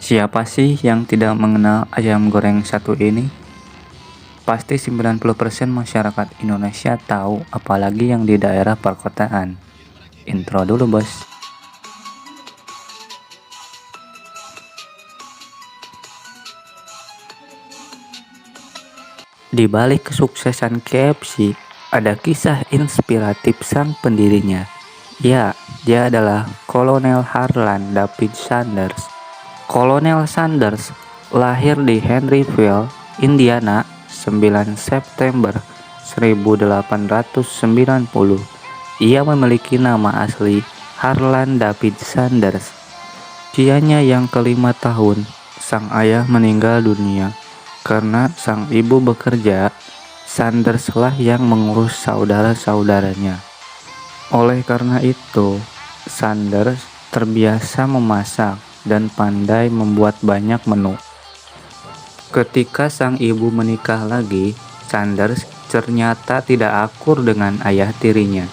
Siapa sih yang tidak mengenal ayam goreng satu ini? Pasti 90% masyarakat Indonesia tahu, apalagi yang di daerah perkotaan. Intro dulu, Bos. Di balik kesuksesan KFC, ada kisah inspiratif sang pendirinya. Ya, dia adalah Kolonel Harlan David Sanders. Kolonel Sanders lahir di Henryville, Indiana, 9 September 1890. Ia memiliki nama asli Harlan David Sanders. Usianya yang kelima tahun, sang ayah meninggal dunia. Karena sang ibu bekerja, Sanderslah yang mengurus saudara-saudaranya. Oleh karena itu, Sanders terbiasa memasak dan pandai membuat banyak menu. Ketika sang ibu menikah lagi, Sanders ternyata tidak akur dengan ayah tirinya,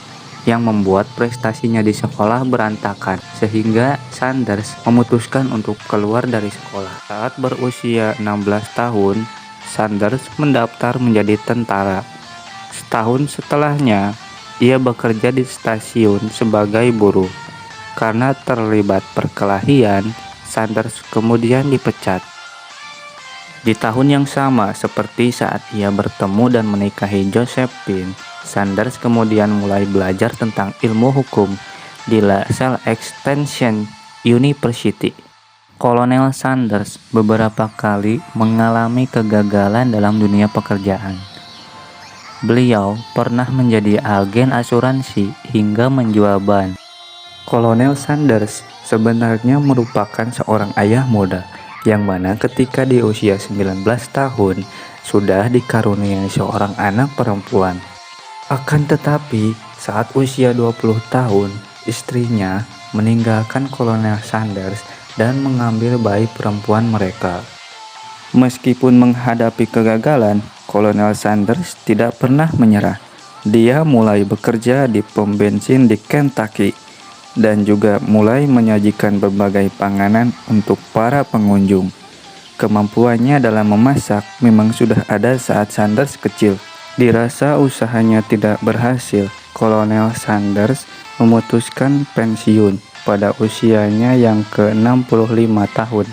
yang membuat prestasinya di sekolah berantakan, sehingga Sanders memutuskan untuk keluar dari sekolah. Saat berusia 16 tahun, Sanders mendaftar menjadi tentara. Setahun setelahnya, ia bekerja di stasiun sebagai buruh. Karena terlibat perkelahian, Sanders kemudian dipecat. Di tahun yang sama, seperti saat ia bertemu dan menikahi Josephine, Sanders kemudian mulai belajar tentang ilmu hukum di La Salle Extension University. Kolonel Sanders beberapa kali mengalami kegagalan dalam dunia pekerjaan. Beliau pernah menjadi agen asuransi hingga menjual ban. Kolonel Sanders sebenarnya merupakan seorang ayah muda yang mana ketika di usia 19 tahun sudah dikaruniai seorang anak perempuan. Akan tetapi saat usia 20 tahun istrinya meninggalkan Kolonel Sanders dan mengambil bayi perempuan mereka. Meskipun menghadapi kegagalan, Kolonel Sanders tidak pernah menyerah. Dia mulai bekerja di pom bensin di Kentucky dan juga mulai menyajikan berbagai panganan untuk para pengunjung. Kemampuannya dalam memasak memang sudah ada saat Sanders kecil. Dirasa usahanya tidak berhasil, Kolonel Sanders memutuskan pensiun pada usianya yang ke-65 tahun.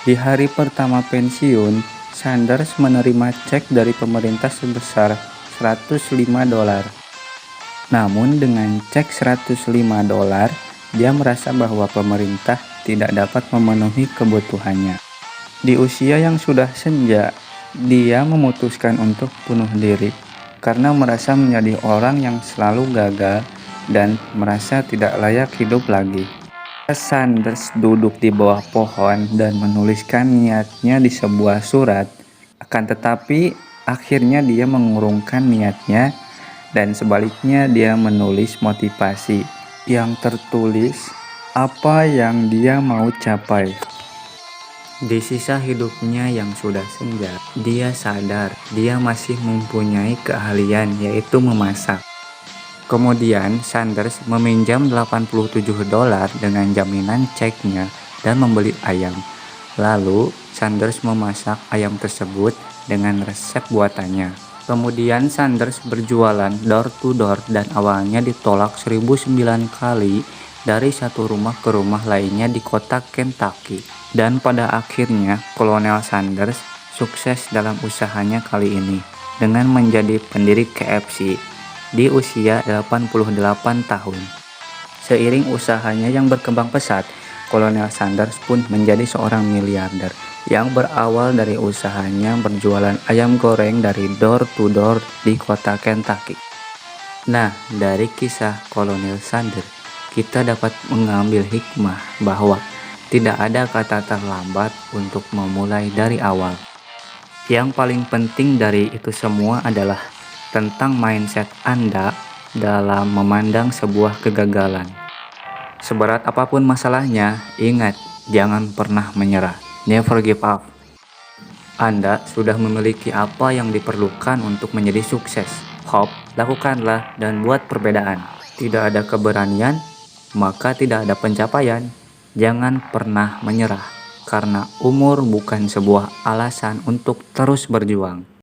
Di hari pertama pensiun, Sanders menerima cek dari pemerintah sebesar $105. Namun dengan cek $105, dia merasa bahwa pemerintah tidak dapat memenuhi kebutuhannya. Di usia yang sudah senja, dia memutuskan untuk bunuh diri karena merasa menjadi orang yang selalu gagal dan merasa tidak layak hidup lagi. Sanders duduk di bawah pohon dan menuliskan niatnya di sebuah surat. Akan tetapi, akhirnya dia mengurungkan niatnya dan sebaliknya dia menulis motivasi yang tertulis apa yang dia mau capai. Di sisa hidupnya yang sudah senja, dia sadar dia masih mempunyai keahlian yaitu memasak. Kemudian Sanders meminjam $87 dengan jaminan ceknya dan membeli ayam. Lalu Sanders memasak ayam tersebut dengan resep buatannya. Kemudian Sanders berjualan door to door dan awalnya ditolak 1009 kali dari satu rumah ke rumah lainnya di kota Kentucky. Dan pada akhirnya Kolonel Sanders sukses dalam usahanya kali ini dengan menjadi pendiri KFC di usia 88 tahun. Seiring usahanya yang berkembang pesat, Kolonel Sanders pun menjadi seorang miliarder yang berawal dari usahanya berjualan ayam goreng dari door to door di kota Kentucky. Nah, dari kisah Kolonel Sanders, kita dapat mengambil hikmah bahwa tidak ada kata terlambat untuk memulai dari awal. Yang paling penting dari itu semua adalah tentang mindset Anda dalam memandang sebuah kegagalan. Seberat apapun masalahnya, ingat, jangan pernah menyerah. Never give up. Anda sudah memiliki apa yang diperlukan untuk menjadi sukses. Hope, lakukanlah dan buat perbedaan. Tidak ada keberanian, maka tidak ada pencapaian. Jangan pernah menyerah. karena umur bukan sebuah alasan untuk terus berjuang.